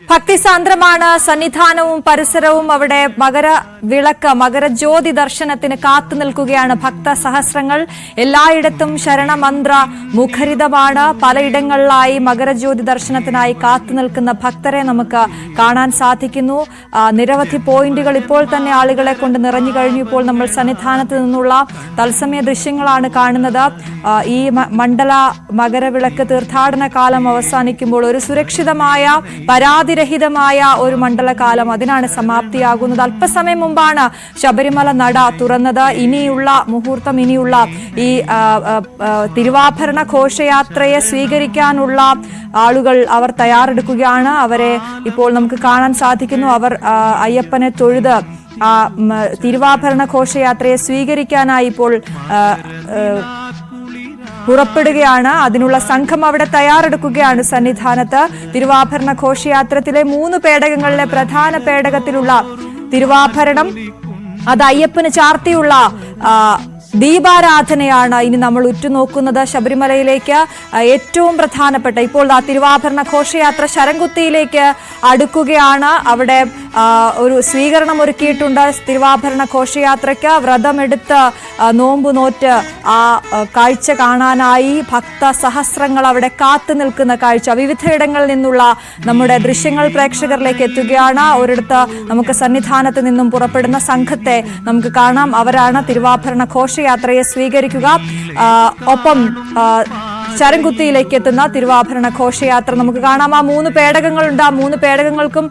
ഭക്തിസാന്ദ്രമാണ് സന്നിധാനവും പരിസരവും. അവിടെ മകരവിളക്ക് മകരജ്യോതി ദർശനത്തിന് കാത്തു നിൽക്കുകയാണ് ഭക്തസഹസ്രങ്ങൾ. എല്ലായിടത്തും ശരണമന്ത്ര മുഖരിതമാണ്. പലയിടങ്ങളിലായി മകരജ്യോതി ദർശനത്തിനായി കാത്തു നിൽക്കുന്ന ഭക്തരെ നമുക്ക് കാണാൻ സാധിക്കുന്നു. നിരവധി പോയിന്റുകൾ ഇപ്പോൾ തന്നെ ആളുകളെ കൊണ്ട് നിറഞ്ഞു കഴിഞ്ഞു. ഇപ്പോൾ നമ്മൾ സന്നിധാനത്ത് നിന്നുള്ള തത്സമയ ദൃശ്യങ്ങളാണ് കാണുന്നത്. ഈ മണ്ഡല മകരവിളക്ക് തീർത്ഥാടന കാലം അവസാനിക്കുമ്പോൾ ഒരു സുരക്ഷിതമായ പരാതിരഹിതമായ ഒരു മണ്ഡലകാലം അതിനാണ് സമാപ്തിയാകുന്നത്. അല്പസമയം മുമ്പാണ് ശബരിമല നട തുറന്നത്. ഇനിയുള്ള മുഹൂർത്തം, ഇനിയുള്ള ഈ തിരുവാഭരണ ഘോഷയാത്രയെ സ്വീകരിക്കാനുള്ള ആളുകൾ അവർ തയ്യാറെടുക്കുകയാണ്. അവരെ ഇപ്പോൾ നമുക്ക് കാണാൻ സാധിക്കുന്നു. അവർ അയ്യപ്പനെ തൊഴുത് തിരുവാഭരണ ഘോഷയാത്രയെ സ്വീകരിക്കാനായി ഇപ്പോൾ പുറപ്പെടുകയാണ്. അതിനുള്ള സംഘം അവിടെ തയ്യാറെടുക്കുകയാണ് സന്നിധാനത്ത്. തിരുവാഭരണ ഘോഷയാത്രത്തിലെ 3 പേടകങ്ങളിലെ പ്രധാന പേടകത്തിലുള്ള തിരുവാഭരണം അത് അയ്യപ്പന് ചാർത്തിയുള്ള ദീപാരാധനയാണ് ഇനി നമ്മൾ ഉറ്റുനോക്കുന്നത്. ശബരിമലയിലേക്ക് ഏറ്റവും പ്രധാനപ്പെട്ട ഇപ്പോൾ തിരുവാഭരണ ഘോഷയാത്ര ശരംകുത്തിയിലേക്ക് അടുക്കുകയാണ്. അവിടെ ഒരു സ്വീകരണം ഒരുക്കിയിട്ടുണ്ട്. തിരുവാഭരണ ഘോഷയാത്രയ്ക്ക് വ്രതമെടുത്ത് നോമ്പ് നോറ്റ് ആ കാഴ്ച കാണാനായി ഭക്തസഹസ്രങ്ങൾ അവിടെ കാത്തു നിൽക്കുന്ന കാഴ്ച വിവിധയിടങ്ങളിൽ നിന്നുള്ള നമ്മുടെ ദൃശ്യങ്ങൾ പ്രേക്ഷകരിലേക്ക് എത്തുകയാണ്. ഒരിടത്ത് നമുക്ക് സന്നിധാനത്ത് നിന്നും പുറപ്പെടുന്ന സംഘത്തെ നമുക്ക് കാണാം. അവരാണ് തിരുവാഭരണ ഘോഷയാത്രയെ സ്വീകരിക്കുക. ഒപ്പം ശരംകുത്തിയിലേക്ക് എത്തുന്ന തിരുവാഭരണ ഘോഷയാത്ര നമുക്ക് കാണാം. ആ 3 പേടകങ്ങളുണ്ട്. ആ 3 പേടകങ്ങൾക്കും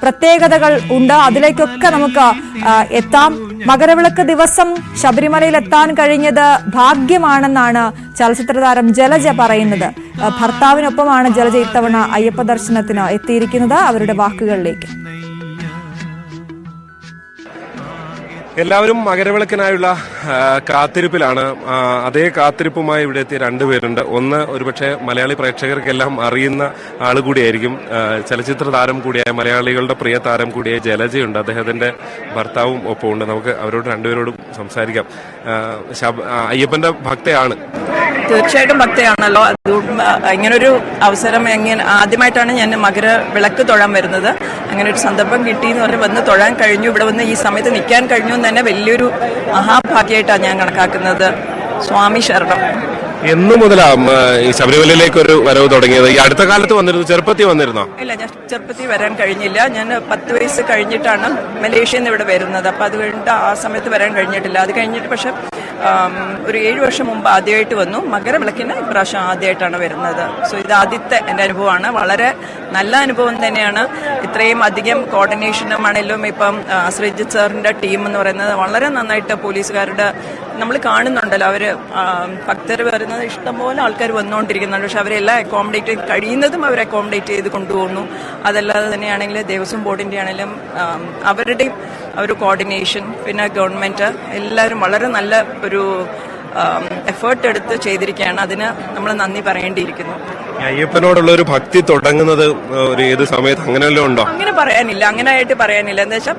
പ്രത്യേകതകൾ ഉണ്ട്. അതിലേക്കൊക്കെ നമുക്ക് എത്താം. മകരവിളക്ക് ദിവസം ശബരിമലയിൽ എത്താൻ കഴിഞ്ഞത് ഭാഗ്യമാണെന്നാണ് ചലച്ചിത്ര താരം ജലജ പറയുന്നത്. ഭർത്താവിനൊപ്പമാണ് ജലജ ഇത്തവണ അയ്യപ്പ ദർശനത്തിന് എത്തിയിരിക്കുന്നത്. അവരുടെ വാക്കുകളിലേക്ക്. എല്ലാവരും മകരവിളക്കിനായുള്ള കാത്തിരിപ്പിലാണ്. അതേ കാത്തിരിപ്പുമായി ഇവിടെ എത്തിയ 2 പേരുണ്ട്. ഒന്ന് ഒരുപക്ഷെ മലയാളി പ്രേക്ഷകർക്കെല്ലാം അറിയുന്ന ആൾ കൂടിയായിരിക്കും, ചലച്ചിത്ര താരം കൂടിയായ മലയാളികളുടെ പ്രിയ താരം കൂടിയായ ജലജയുണ്ട്. അദ്ദേഹത്തിന്റെ ഭർത്താവും ഒപ്പമുണ്ട്. നമുക്ക് അവരോട് 2 പേരോടും സംസാരിക്കാം. അയ്യപ്പന്റെ ഭക്തയാണ്. തീർച്ചയായിട്ടും ഭക്തയാണല്ലോ. ഇങ്ങനൊരു അവസരം ആദ്യമായിട്ടാണ് ഞാൻ മകരവിളക്ക് തൊഴാൻ വരുന്നത്. അങ്ങനെ ഒരു സന്ദർഭം കിട്ടി എന്ന് പറഞ്ഞ് വന്ന് തൊഴാൻ കഴിഞ്ഞു. ഇവിടെ വന്ന് ഈ സമയത്ത് നിൽക്കാൻ കഴിഞ്ഞു എന്ന് തന്നെ വലിയൊരു മഹാഭാഗ്യമായിട്ടാണ് ഞാൻ കണക്കാക്കുന്നത്. സ്വാമി ശരണം. എന്നു മുതലാ ഈ ശബരിമലയിലേക്ക് ഒരു വരവ് തുടങ്ങിയത്? ഈ അടുത്ത കാലത്ത് വന്നിരുന്നു? ചെറുപ്പത്തിൽ വന്നിരുന്നോ? ഇല്ല, ഞാൻ ചെറുപ്പത്തിൽ വരാൻ കഴിഞ്ഞില്ല. ഞാൻ 10 വയസ്സ് കഴിഞ്ഞിട്ടാണ് മലേഷ്യയിൽ നിന്ന് ഇവിടെ വരുന്നത്. അപ്പൊ അത് കഴിഞ്ഞിട്ട് ആ സമയത്ത് വരാൻ കഴിഞ്ഞിട്ടില്ല. അത് കഴിഞ്ഞിട്ട് പക്ഷെ ഒരു 7 വർഷം മുമ്പ് ആദ്യമായിട്ട് വന്നു. മകരവിളക്കിന് ഇപ്രാവശ്യം ആദ്യമായിട്ടാണ് വരുന്നത്. സോ ഇത് ആദ്യത്തെ എൻ്റെ അനുഭവമാണ്. വളരെ നല്ല അനുഭവം തന്നെയാണ്. ഇത്രയും അധികം കോർഡിനേഷനുമാണെങ്കിലും ഇപ്പം ശ്രീജിത്ത് സാറിന്റെ ടീം എന്ന് പറയുന്നത് വളരെ നന്നായിട്ട് പോലീസുകാരുടെ നമ്മൾ കാണുന്നുണ്ടല്ലോ. അവര് ഭക്തർ വരുന്നത് ഇഷ്ടംപോലെ ആൾക്കാർ വന്നുകൊണ്ടിരിക്കുന്നുണ്ട്. പക്ഷെ അവരെല്ലാം അക്കോമഡേറ്റ് കഴിയുന്നതും അവർ അക്കോമഡേറ്റ് ചെയ്ത് കൊണ്ടുപോകുന്നു. അതല്ലാതെ തന്നെയാണെങ്കിൽ ദേവസ്വം ബോർഡിന്റെ ആണെങ്കിലും അവരുടെയും ഒരു കോർഡിനേഷൻ, പിന്നെ ഗവൺമെന്റ് എല്ലാവരും വളരെ നല്ല ഒരു എഫേർട്ട് എടുത്ത് ചെയ്തിരിക്കുകയാണ്. അതിന് നമ്മൾ നന്ദി പറയേണ്ടിയിരിക്കുന്നു. അയ്യപ്പനോടുള്ള ഒരു ഭക്തി തുടങ്ങുന്നത് ഒരു ഏത് സമയത്ത് അങ്ങനെയല്ലോ ഉണ്ടോ? അങ്ങനെ പറയാനില്ല, അങ്ങനെയായിട്ട് പറയാനില്ല. എന്താ വെച്ചാൽ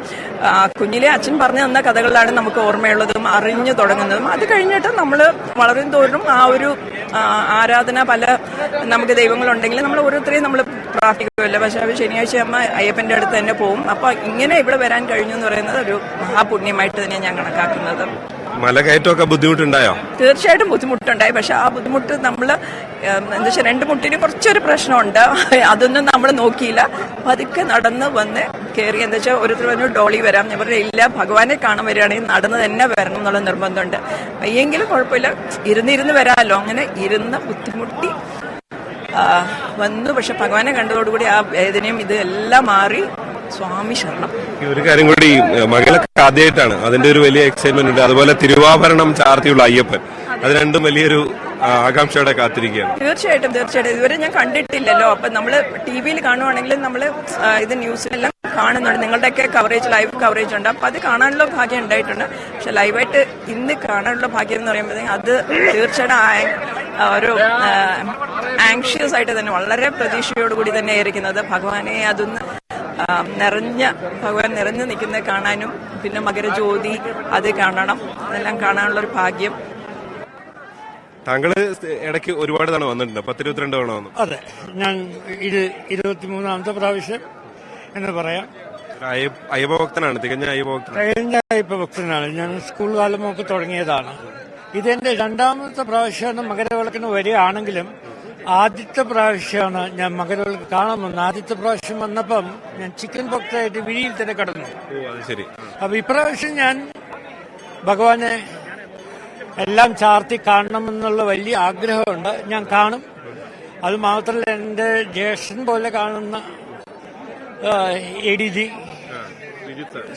കുഞ്ഞിലെ അച്ഛൻ പറഞ്ഞു തന്ന കഥകളിലാണ് നമുക്ക് ഓർമ്മയുള്ളതും അറിഞ്ഞു തുടങ്ങുന്നതും. അത് കഴിഞ്ഞിട്ട് നമ്മൾ വളരും തോറും ആ ഒരു ആരാധന നമുക്ക് ദൈവങ്ങളുണ്ടെങ്കിൽ നമ്മൾ ഓരോരുത്തരെയും നമ്മൾ പ്രാർത്ഥിക്കുമല്ലോ. പക്ഷെ അവർ ശനിയാഴ്ച അമ്മ അയ്യപ്പന്റെ അടുത്ത് തന്നെ പോകും. അപ്പൊ ഇങ്ങനെ ഇവിടെ വരാൻ കഴിഞ്ഞു എന്ന് പറയുന്നത് ഒരു മഹാപുണ്യമായിട്ട് തന്നെ ഞാൻ കണക്കാക്കുന്നത്. മല കയറ്റമൊക്കെ ബുദ്ധിമുട്ടുണ്ടായോ? തീർച്ചയായിട്ടും ബുദ്ധിമുട്ടുണ്ടായി. പക്ഷെ ആ ബുദ്ധിമുട്ട് നമ്മൾ എന്താ വെച്ചാൽ 2 മുട്ടിന് കുറച്ചൊരു പ്രശ്നമുണ്ട്. അതൊന്നും നമ്മൾ നോക്കിയില്ല. പതുക്കെ നടന്ന് വന്ന് കയറി. എന്താ വെച്ചാൽ ഓരോരുത്തർ പറഞ്ഞു ഡോളി വരാം. ഞാൻ പറഞ്ഞ ഇല്ല, ഭഗവാനെ കാണാൻ വരികയാണെങ്കിൽ നടന്ന് തന്നെ വരണം എന്നുള്ള നിർബന്ധമുണ്ട്. എങ്കിലും കുഴപ്പമില്ല, ഇരുന്ന് വരാമല്ലോ. അങ്ങനെ ഇരുന്ന് ബുദ്ധിമുട്ടി വന്നു. പക്ഷെ ഭഗവാനെ കണ്ടതോടുകൂടി ആ വേദനയും ഇത് എല്ലാം മാറി. സ്വാമി ശരണം. ഒരു കാര്യം കൂടി, മകളൊക്കെ ആദ്യമായിട്ടാണ്, അതിന്റെ ഒരു വലിയ എക്സൈറ്റ്മെന്റ് ഉണ്ട്. അതുപോലെ തിരുവാഭരണം ചാർത്തിയുള്ള അയ്യപ്പൻ, അത് രണ്ടും വലിയൊരു ആകാംക്ഷയോടെ കാത്തിരിക്കുകയാണ്. തീർച്ചയായിട്ടും ഇതുവരെ ഞാൻ കണ്ടിട്ടില്ലല്ലോ. അപ്പൊ നമ്മള് ടിവിയിൽ കാണുവാണെങ്കിലും നമ്മള് ഇത് ന്യൂസിലെല്ലാം കാണുന്നുണ്ട്. നിങ്ങളുടെയൊക്കെ ലൈവ് കവറേജ് ഉണ്ട്. അപ്പൊ അത് കാണാനുള്ള ഭാഗ്യം ഉണ്ടായിട്ടുണ്ട്. പക്ഷെ ലൈവായിട്ട് ഇന്ന് കാണാനുള്ള ഭാഗ്യം എന്ന് പറയുമ്പോഴത്തേക്കും അത് തീർച്ചയായിട്ടും ഒരു ആങ്ഷ്യസ് ആയിട്ട് തന്നെ വളരെ പ്രതീക്ഷയോടുകൂടി തന്നെ ഇരിക്കുന്നത്. ഭഗവാനെ അതൊന്ന് ഭഗവാൻ നിറഞ്ഞു നിൽക്കുന്നത് കാണാനും, പിന്നെ മകരജ്യോതി അത് കാണണം, അതെല്ലാം കാണാനുള്ള ഒരു ഭാഗ്യം. താങ്കള് ഇടയ്ക്ക് ഒരുപാട് തവണ വന്നിട്ടുണ്ട്, 10-22 തവണ വന്നു. അതെ, ഞാൻ 23ാമത്തെ പ്രാവശ്യം എന്ന് പറയാം. അയ്യപ്പഭക്തനാണ്, തികഞ്ഞ അയ്യപ്പഭക്തനാണ്. കഴിഞ്ഞ അയ്യപ്പഭക്തനാണ്. ഞാൻ സ്കൂൾ കാലം മുമ്പ് തുടങ്ങിയതാണ്. ഇതെന്റെ രണ്ടാമത്തെ പ്രാവശ്യമാണ് മകരവിളക്കിന് വരികയാണെങ്കിലും ആദ്യത്തെ പ്രാവശ്യമാണ് ഞാൻ മകരവിളക്ക് കാണാൻ വന്നത്. ആദ്യത്തെ പ്രാവശ്യം വന്നപ്പം ഞാൻ ചിക്കൻ പോക്സായിട്ട് വിഴിയിൽ തന്നെ കടന്നു. ശരി. അപ്പൊ ഇപ്രാവശ്യം ഞാൻ ഭഗവാനെ എല്ലാം ചാർത്തി കാണണമെന്നുള്ള വലിയ ആഗ്രഹമുണ്ട്. ഞാൻ കാണും. അത് മാത്രമല്ല, എന്റെ ജ്യേഷ്ഠൻ പോലെ കാണുന്ന ADG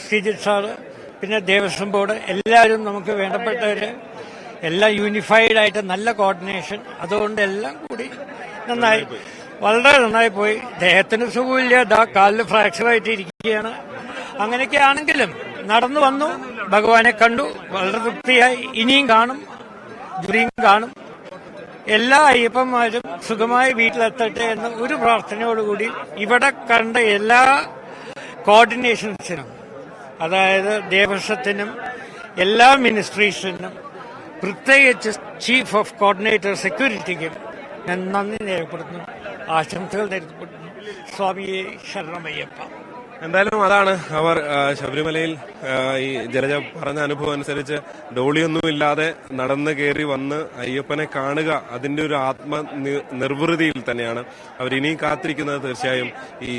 ശ്രീജിത്ത് സാറ്, പിന്നെ ദേവസ്വം ബോർഡ്, എല്ലാവരും നമുക്ക് വേണ്ടപ്പെട്ടവര്, എല്ലാം യൂണിഫൈഡ് ആയിട്ട് നല്ല കോർഡിനേഷൻ. അതുകൊണ്ട് എല്ലാം കൂടി നന്നായി, വളരെ നന്നായി പോയി. ദേഹത്തിന് സുഖമില്ല, കാലിൽ ഫ്രാക്ചറായിട്ട് ഇരിക്കുകയാണ്. അങ്ങനെയൊക്കെ ആണെങ്കിലും നടന്നു വന്നു, ഭഗവാനെ കണ്ടു, വളരെ തൃപ്തിയായി. ഇനിയും കാണും, ജുറിയും കാണും. എല്ലാ അയ്യപ്പന്മാരും സുഖമായി വീട്ടിലെത്തട്ടെ എന്ന ഒരു പ്രാർത്ഥനയോടുകൂടി ഇവിടെ കണ്ട എല്ലാ കോർഡിനേഷൻസിനും, അതായത് ദേവസ്വത്തിനും എല്ലാ മിനിസ്ട്രീസിനും, പ്രത്യേകിച്ച് ചീഫ് ഓഫ് കോർഡിനേറ്റർ സെക്യൂരിറ്റിക്കും ഞാൻ നന്ദി രേഖപ്പെടുത്തുന്നു, ആശംസകൾ രേഖപ്പെടുത്തുന്നു. സ്വാമിയെ ശരണമയ്യപ്പ. എന്തായാലും അതാണ് അവർ ശബരിമലയിൽ ഈ ജലജ പറഞ്ഞ അനുഭവം അനുസരിച്ച് ഡോളിയൊന്നുമില്ലാതെ നടന്നു കയറി വന്ന് അയ്യപ്പനെ കാണുക, അതിന്റെ ഒരു നിർവൃതിയിൽ തന്നെയാണ് അവർ ഇനിയും കാത്തിരിക്കുന്നത്. തീർച്ചയായും ഈ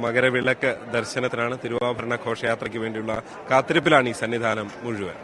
മകരവിളക്ക് ദർശനത്തിനാണ്. തിരുവാഭരണ ഘോഷയാത്രയ്ക്ക് വേണ്ടിയുള്ള കാത്തിരിപ്പിലാണ് ഈ സന്നിധാനം മുഴുവൻ.